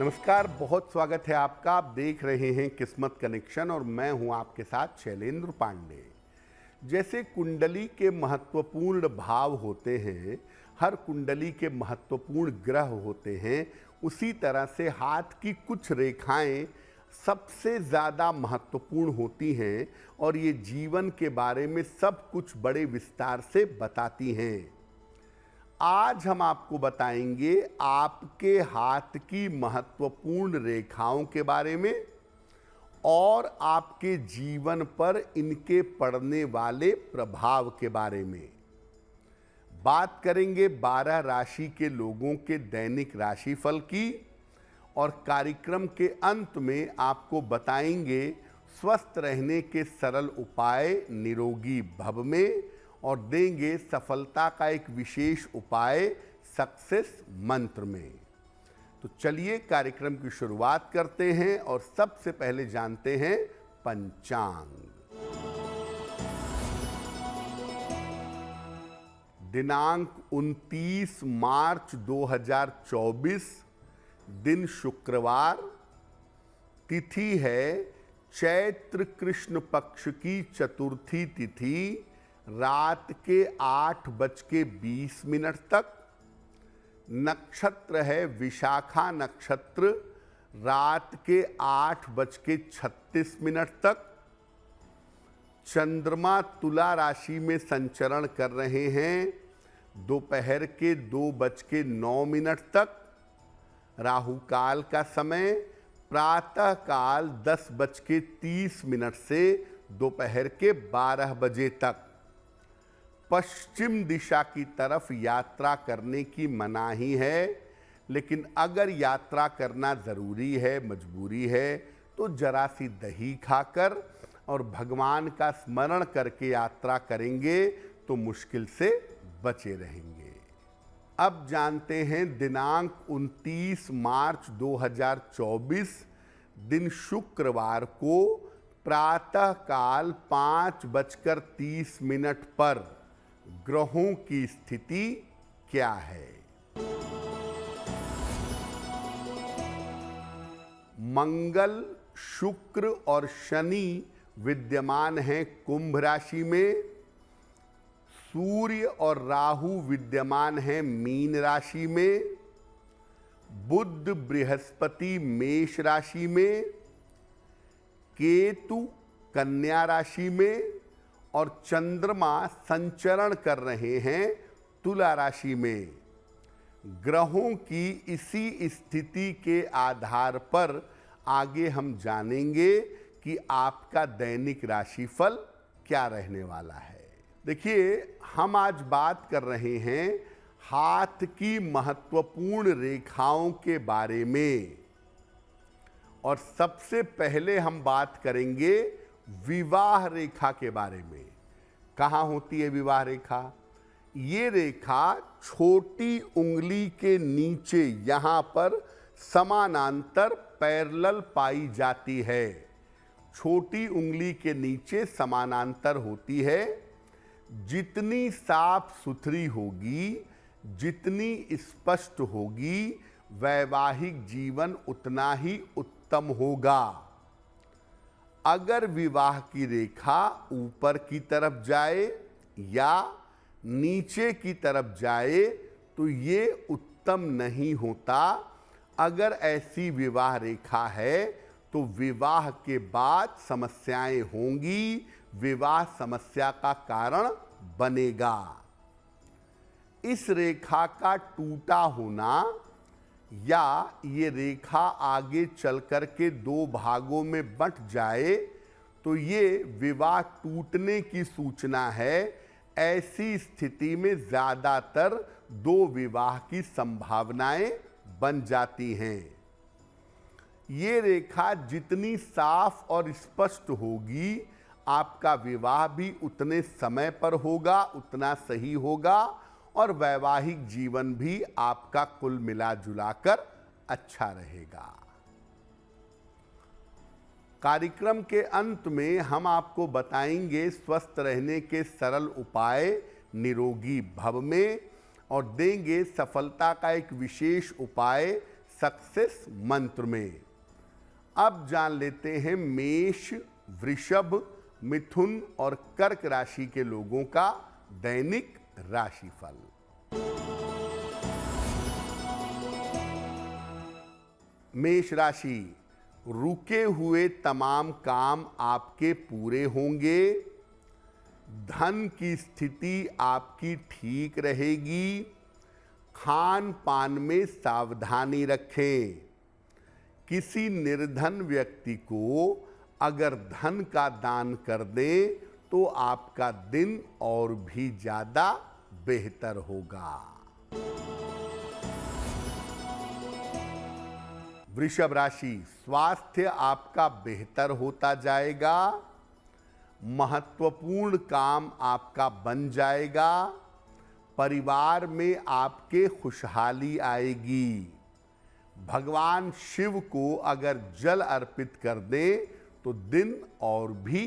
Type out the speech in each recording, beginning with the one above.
नमस्कार, बहुत स्वागत है आपका। आप देख रहे हैं किस्मत कनेक्शन और मैं हूं आपके साथ शैलेंद्र पांडे। जैसे कुंडली के महत्वपूर्ण भाव होते हैं, हर कुंडली के महत्वपूर्ण ग्रह होते हैं, उसी तरह से हाथ की कुछ रेखाएं सबसे ज़्यादा महत्वपूर्ण होती हैं और ये जीवन के बारे में सब कुछ बड़े विस्तार से बताती हैं। आज हम आपको बताएंगे आपके हाथ की महत्वपूर्ण रेखाओं के बारे में और आपके जीवन पर इनके पड़ने वाले प्रभाव के बारे में। बात करेंगे 12 राशि के लोगों के दैनिक राशिफल की और कार्यक्रम के अंत में आपको बताएंगे स्वस्थ रहने के सरल उपाय निरोगी भव में और देंगे सफलता का एक विशेष उपाय सक्सेस मंत्र में। तो चलिए कार्यक्रम की शुरुआत करते हैं और सबसे पहले जानते हैं पंचांग। दिनांक 29 मार्च 2024, दिन शुक्रवार, तिथि है चैत्र कृष्ण पक्ष की चतुर्थी तिथि, रात के 8:20 तक। नक्षत्र है विशाखा नक्षत्र, रात के 8:36 तक। चंद्रमा तुला राशि में संचरण कर रहे हैं दोपहर के 2:09 तक। राहु काल का समय प्रातः काल 10:30 से दोपहर के 12 बजे तक। पश्चिम दिशा की तरफ यात्रा करने की मनाही है, लेकिन अगर यात्रा करना ज़रूरी है, मजबूरी है, तो जरा सी दही खाकर और भगवान का स्मरण करके यात्रा करेंगे तो मुश्किल से बचे रहेंगे। अब जानते हैं दिनांक 29 मार्च 2024, दिन शुक्रवार को प्रातः काल 5:30 पर ग्रहों की स्थिति क्या है। मंगल, शुक्र और शनि विद्यमान हैं कुंभ राशि में। सूर्य और राहु विद्यमान हैं मीन राशि में। बुध बृहस्पति मेष राशि में। केतु कन्या राशि में और चंद्रमा संचरण कर रहे हैं तुला राशि में। ग्रहों की इसी स्थिति के आधार पर आगे हम जानेंगे कि आपका दैनिक राशिफल क्या रहने वाला है। देखिए, हम आज बात कर रहे हैं हाथ की महत्वपूर्ण रेखाओं के बारे में और सबसे पहले हम बात करेंगे विवाह रेखा के बारे में। कहाँ होती है विवाह रेखा? ये रेखा छोटी उंगली के नीचे यहाँ पर समानांतर पैरेलल पाई जाती है। छोटी उंगली के नीचे समानांतर होती है। जितनी साफ सुथरी होगी, जितनी स्पष्ट होगी, वैवाहिक जीवन उतना ही उत्तम होगा। अगर विवाह की रेखा ऊपर की तरफ जाए या नीचे की तरफ जाए तो ये उत्तम नहीं होता। अगर ऐसी विवाह रेखा है तो विवाह के बाद समस्याएं होंगी, विवाह समस्या का कारण बनेगा। इस रेखा का टूटा होना या ये रेखा आगे चल कर के 2 भागों में बंट जाए तो ये विवाह टूटने की सूचना है। ऐसी स्थिति में ज़्यादातर 2 विवाह की संभावनाएं बन जाती हैं। ये रेखा जितनी साफ और स्पष्ट होगी, आपका विवाह भी उतने समय पर होगा, उतना सही होगा और वैवाहिक जीवन भी आपका कुल मिला जुलाकर अच्छा रहेगा। कार्यक्रम के अंत में हम आपको बताएंगे स्वस्थ रहने के सरल उपाय निरोगी भव में और देंगे सफलता का एक विशेष उपाय सक्सेस मंत्र में। अब जान लेते हैं मेष, वृषभ, मिथुन और कर्क राशि के लोगों का दैनिक राशिफल। मेष राशि, रुके हुए तमाम काम आपके पूरे होंगे। धन की स्थिति आपकी ठीक रहेगी। खान पान में सावधानी रखें। किसी निर्धन व्यक्ति को अगर धन का दान कर दें तो आपका दिन और भी ज्यादा बेहतर होगा। वृषभ राशि, स्वास्थ्य आपका बेहतर होता जाएगा। महत्वपूर्ण काम आपका बन जाएगा। परिवार में आपके खुशहाली आएगी। भगवान शिव को अगर जल अर्पित कर दें तो दिन और भी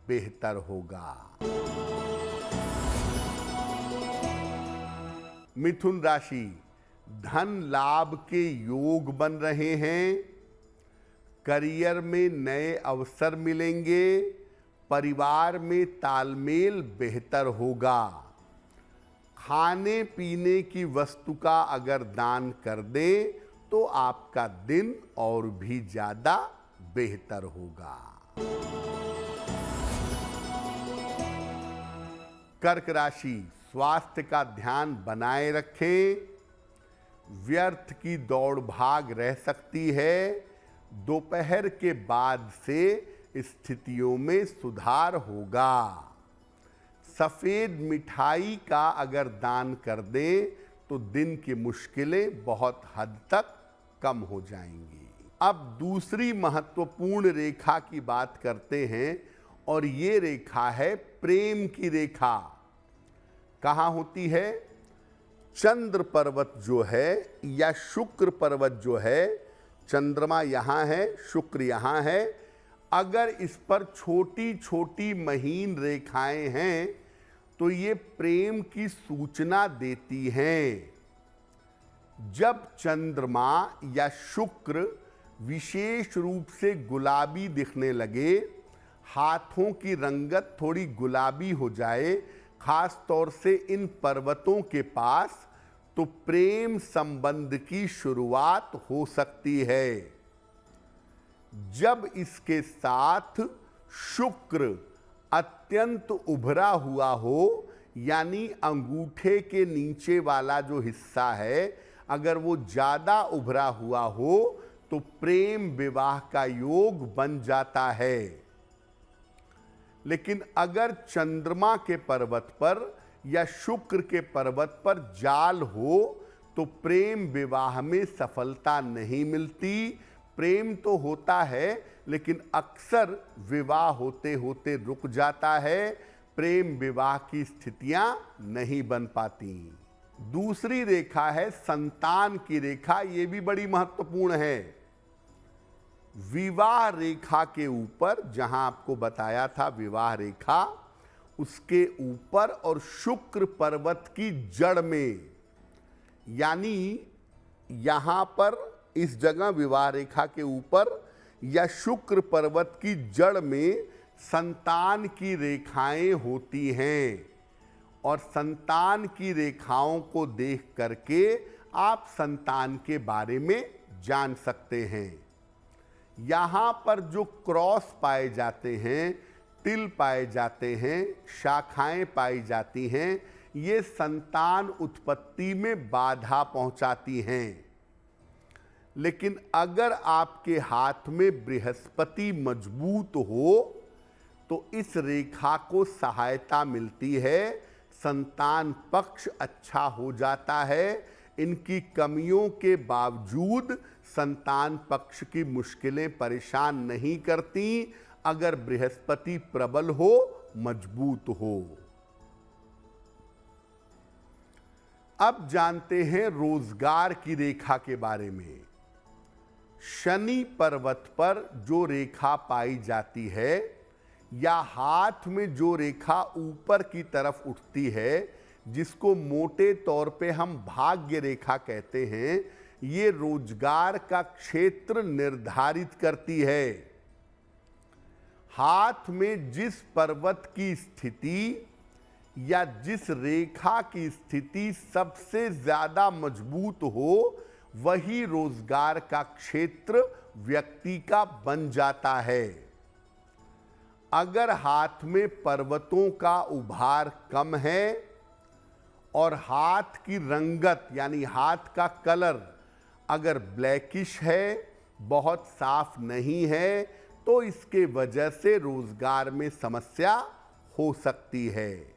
बेहतर होगा। मिथुन राशि, धन लाभ के योग बन रहे हैं। करियर में नए अवसर मिलेंगे। परिवार में तालमेल बेहतर होगा। खाने पीने की वस्तु का अगर दान कर दें तो आपका दिन और भी ज्यादा बेहतर होगा। कर्क राशि, स्वास्थ्य का ध्यान बनाए रखें। व्यर्थ की दौड़ भाग रह सकती है। दोपहर के बाद से स्थितियों में सुधार होगा। सफेद मिठाई का अगर दान कर दें तो दिन की मुश्किलें बहुत हद तक कम हो जाएंगी। अब दूसरी महत्वपूर्ण रेखा की बात करते हैं और ये रेखा है प्रेम की रेखा। कहाँ होती है? चंद्र पर्वत जो है या शुक्र पर्वत जो है, चंद्रमा यहाँ है, शुक्र यहाँ है, अगर इस पर छोटी छोटी महीन रेखाएं हैं तो ये प्रेम की सूचना देती हैं। जब चंद्रमा या शुक्र विशेष रूप से गुलाबी दिखने लगे, हाथों की रंगत थोड़ी गुलाबी हो जाए, खास तौर से इन पर्वतों के पास, तो प्रेम संबंध की शुरुआत हो सकती है। जब इसके साथ शुक्र अत्यंत उभरा हुआ हो, यानी अंगूठे के नीचे वाला जो हिस्सा है अगर वो ज्यादा उभरा हुआ हो तो प्रेम विवाह का योग बन जाता है। लेकिन अगर चंद्रमा के पर्वत पर या शुक्र के पर्वत पर जाल हो तो प्रेम विवाह में सफलता नहीं मिलती। प्रेम तो होता है लेकिन अक्सर विवाह होते होते रुक जाता है। प्रेम विवाह की स्थितियां नहीं बन पाती। दूसरी रेखा है संतान की रेखा। ये भी बड़ी महत्वपूर्ण है। विवाह रेखा के ऊपर, जहां आपको बताया था विवाह रेखा, उसके ऊपर और शुक्र पर्वत की जड़ में, यानी यहां पर इस जगह विवाह रेखा के ऊपर या शुक्र पर्वत की जड़ में संतान की रेखाएं होती हैं। और संतान की रेखाओं को देख करके आप संतान के बारे में जान सकते हैं। यहाँ पर जो क्रॉस पाए जाते हैं, तिल पाए जाते हैं, शाखाएं पाई जाती हैं, ये संतान उत्पत्ति में बाधा पहुंचाती हैं। लेकिन अगर आपके हाथ में बृहस्पति मजबूत हो तो इस रेखा को सहायता मिलती है। संतान पक्ष अच्छा हो जाता है। इनकी कमियों के बावजूद संतान पक्ष की मुश्किलें परेशान नहीं करती अगर बृहस्पति प्रबल हो, मजबूत हो। अब जानते हैं रोजगार की रेखा के बारे में। शनि पर्वत पर जो रेखा पाई जाती है या हाथ में जो रेखा ऊपर की तरफ उठती है, जिसको मोटे तौर पे हम भाग्य रेखा कहते हैं, ये रोजगार का क्षेत्र निर्धारित करती है। हाथ में जिस पर्वत की स्थिति या जिस रेखा की स्थिति सबसे ज्यादा मजबूत हो, वही रोजगार का क्षेत्र व्यक्ति का बन जाता है। अगर हाथ में पर्वतों का उभार कम है और हाथ की रंगत यानी हाथ का कलर अगर ब्लैकिश है, बहुत साफ नहीं है, तो इसके वजह से रोजगार में समस्या हो सकती है।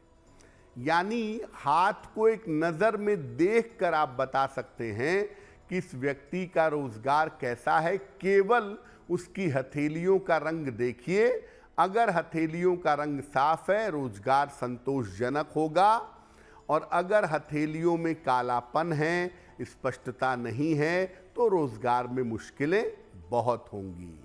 यानी हाथ को एक नज़र में देखकर आप बता सकते हैं कि इस व्यक्ति का रोजगार कैसा है। केवल उसकी हथेलियों का रंग देखिए। अगर हथेलियों का रंग साफ है, रोजगार संतोषजनक होगा, और अगर हथेलियों में कालापन है, स्पष्टता नहीं है, तो रोजगार में मुश्किलें बहुत होंगी।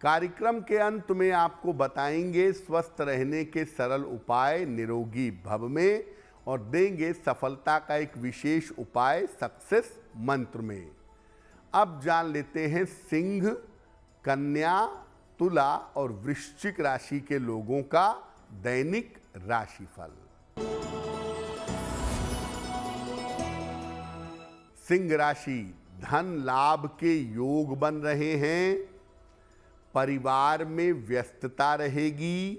कार्यक्रम के अंत में आपको बताएंगे स्वस्थ रहने के सरल उपाय निरोगी भव में, और देंगे सफलता का एक विशेष उपाय सक्सेस मंत्र में। अब जान लेते हैं सिंह, कन्या, तुला और वृश्चिक राशि के लोगों का दैनिक राशिफल। सिंह राशि, धन लाभ के योग बन रहे हैं। परिवार में व्यस्तता रहेगी।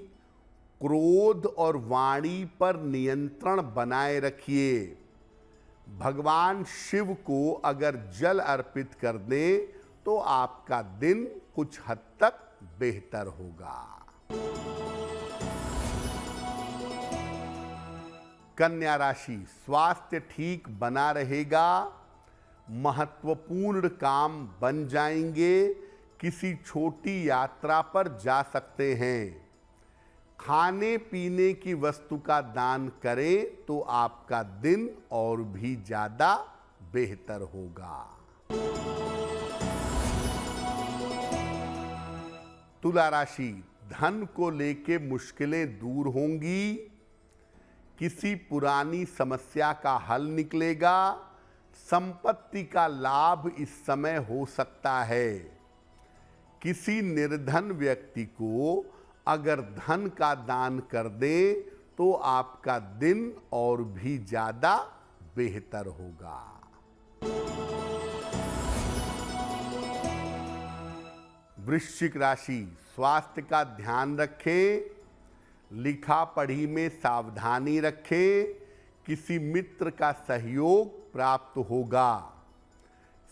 क्रोध और वाणी पर नियंत्रण बनाए रखिए। भगवान शिव को अगर जल अर्पित कर दें तो आपका दिन कुछ हद तक बेहतर होगा। कन्या राशि, स्वास्थ्य ठीक बना रहेगा। महत्वपूर्ण काम बन जाएंगे। किसी छोटी यात्रा पर जा सकते हैं। खाने पीने की वस्तु का दान करें तो आपका दिन और भी ज्यादा बेहतर होगा। तुला राशि, धन को लेके मुश्किलें दूर होंगी। किसी पुरानी समस्या का हल निकलेगा। संपत्ति का लाभ इस समय हो सकता है। किसी निर्धन व्यक्ति को अगर धन का दान कर दें तो आपका दिन और भी ज्यादा बेहतर होगा। वृश्चिक राशि, स्वास्थ्य का ध्यान रखें। लिखा पढ़ी में सावधानी रखें। किसी मित्र का सहयोग प्राप्त होगा।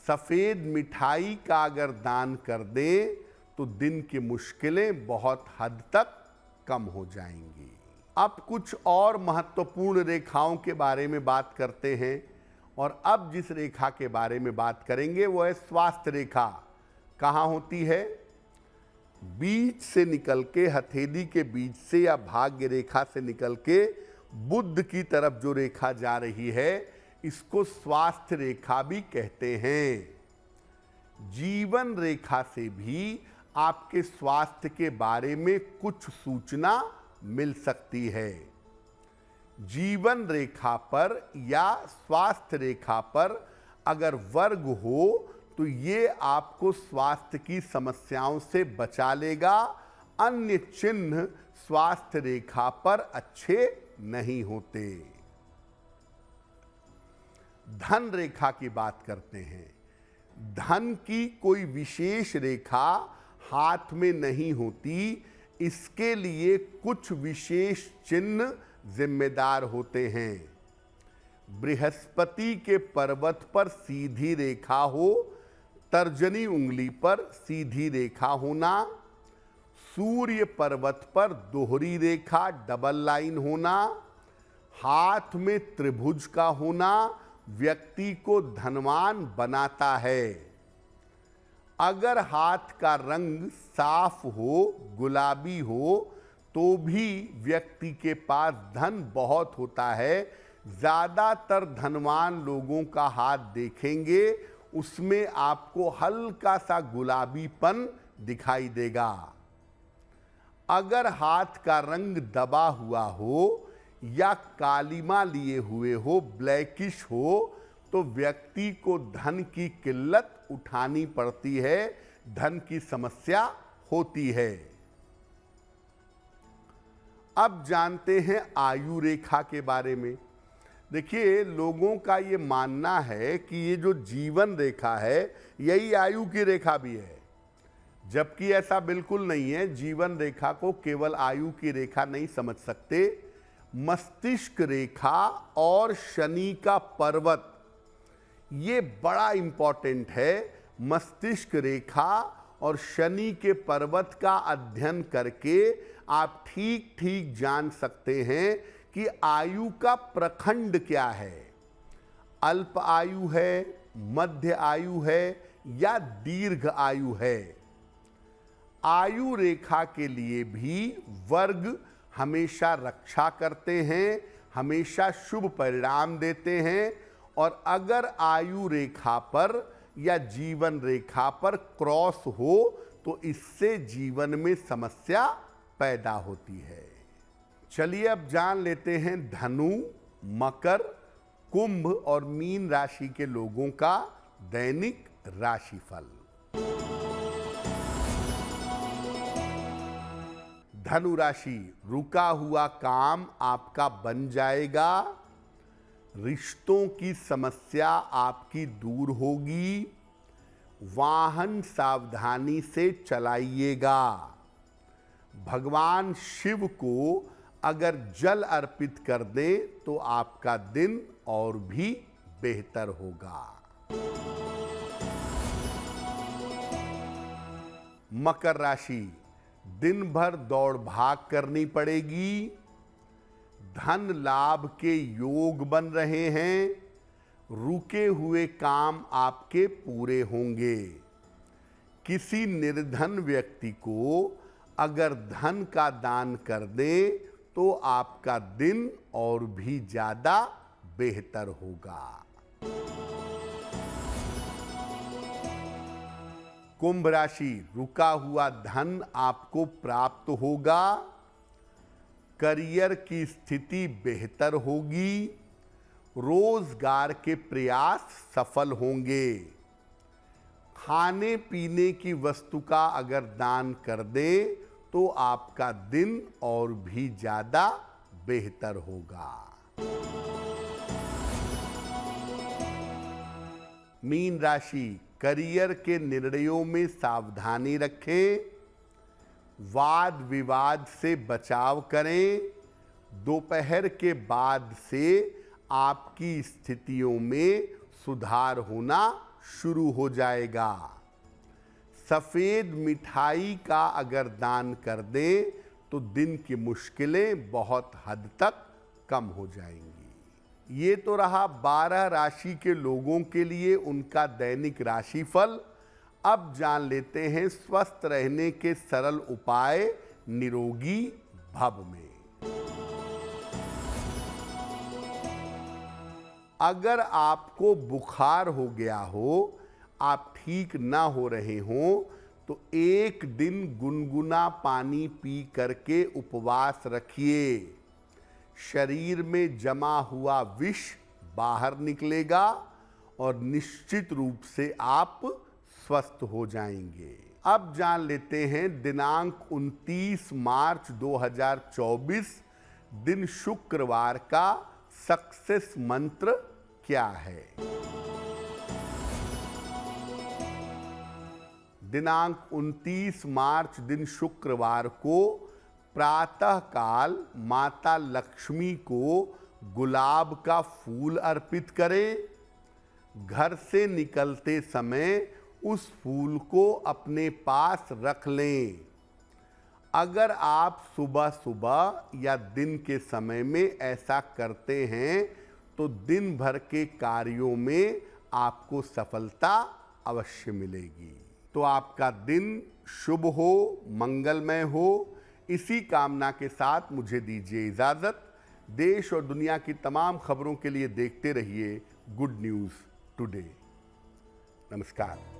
सफेद मिठाई का अगर दान कर दें तो दिन की मुश्किलें बहुत हद तक कम हो जाएंगी। अब कुछ और महत्वपूर्ण रेखाओं के बारे में बात करते हैं। और अब जिस रेखा के बारे में बात करेंगे वो है स्वास्थ्य रेखा। कहाँ होती है? बीच से निकल के, हथेली के बीच से या भाग्य रेखा से निकल के बुध की तरफ जो रेखा जा रही है, इसको स्वास्थ्य रेखा भी कहते हैं। जीवन रेखा से भी आपके स्वास्थ्य के बारे में कुछ सूचना मिल सकती है। जीवन रेखा पर या स्वास्थ्य रेखा पर अगर वर्ग हो तो ये आपको स्वास्थ्य की समस्याओं से बचा लेगा। अन्य चिन्ह स्वास्थ्य रेखा पर अच्छे नहीं होते। धन रेखा की बात करते हैं। धन की कोई विशेष रेखा हाथ में नहीं होती। इसके लिए कुछ विशेष चिन्ह जिम्मेदार होते हैं। बृहस्पति के पर्वत पर सीधी रेखा हो, तर्जनी उंगली पर सीधी रेखा होना, सूर्य पर्वत पर दोहरी रेखा डबल लाइन होना, हाथ में त्रिभुज का होना व्यक्ति को धनवान बनाता है। अगर हाथ का रंग साफ हो, गुलाबी हो, तो भी व्यक्ति के पास धन बहुत होता है। ज्यादातर धनवान लोगों का हाथ देखेंगे, उसमें आपको हल्का सा गुलाबीपन दिखाई देगा। अगर हाथ का रंग दबा हुआ हो या कालिमा लिए हुए हो, ब्लैकिश हो, तो व्यक्ति को धन की किल्लत उठानी पड़ती है, धन की समस्या होती है। अब जानते हैं आयु रेखा के बारे में। देखिए, लोगों का ये मानना है कि ये जो जीवन रेखा है यही आयु की रेखा भी है, जबकि ऐसा बिल्कुल नहीं है। जीवन रेखा को केवल आयु की रेखा नहीं समझ सकते। मस्तिष्क रेखा और शनि का पर्वत ये बड़ा इंपॉर्टेंट है। मस्तिष्क रेखा और शनि के पर्वत का अध्ययन करके आप ठीक ठीक जान सकते हैं कि आयु का प्रखंड क्या है। अल्प आयु है, मध्य आयु है या दीर्घ आयु है। आयु रेखा के लिए भी वर्ग हमेशा रक्षा करते हैं, हमेशा शुभ परिणाम देते हैं। और अगर आयु रेखा पर या जीवन रेखा पर क्रॉस हो तो इससे जीवन में समस्या पैदा होती है। चलिए अब जान लेते हैं धनु, मकर, कुंभ और मीन राशि के लोगों का दैनिक राशिफल। धनु राशि, रुका हुआ काम आपका बन जाएगा। रिश्तों की समस्या आपकी दूर होगी। वाहन सावधानी से चलाइएगा। भगवान शिव को अगर जल अर्पित कर दें तो आपका दिन और भी बेहतर होगा। मकर राशि, दिन भर दौड़ भाग करनी पड़ेगी। धन लाभ के योग बन रहे हैं। रुके हुए काम आपके पूरे होंगे। किसी निर्धन व्यक्ति को अगर धन का दान कर दें तो आपका दिन और भी ज्यादा बेहतर होगा। कुंभ राशि, रुका हुआ धन आपको प्राप्त होगा। करियर की स्थिति बेहतर होगी। रोजगार के प्रयास सफल होंगे। खाने पीने की वस्तु का अगर दान कर दें तो आपका दिन और भी ज्यादा बेहतर होगा। मीन राशि, करियर के निर्णयों में सावधानी रखें। वाद विवाद से बचाव करें। दोपहर के बाद से आपकी स्थितियों में सुधार होना शुरू हो जाएगा। सफेद मिठाई का अगर दान कर दें तो दिन की मुश्किलें बहुत हद तक कम हो जाएंगी। ये तो रहा 12 राशि के लोगों के लिए उनका दैनिक राशिफल। अब जान लेते हैं स्वस्थ रहने के सरल उपाय निरोगी भव में। अगर आपको बुखार हो गया हो, आप ठीक ना हो रहे हो, तो एक दिन गुनगुना पानी पी करके उपवास रखिए। शरीर में जमा हुआ विष बाहर निकलेगा और निश्चित रूप से आप स्वस्थ हो जाएंगे। अब जान लेते हैं दिनांक 29 मार्च 2024 दिन शुक्रवार का सक्सेस मंत्र क्या है। दिनांक 29 मार्च दिन शुक्रवार को प्रातः काल माता लक्ष्मी को गुलाब का फूल अर्पित करें। घर से निकलते समय उस फूल को अपने पास रख लें। अगर आप सुबह सुबह या दिन के समय में ऐसा करते हैं तो दिन भर के कार्यों में आपको सफलता अवश्य मिलेगी। तो आपका दिन शुभ हो, मंगलमय हो। इसी कामना के साथ मुझे दीजिए इजाजत। देश और दुनिया की तमाम खबरों के लिए देखते रहिए गुड न्यूज़ टुडे। नमस्कार।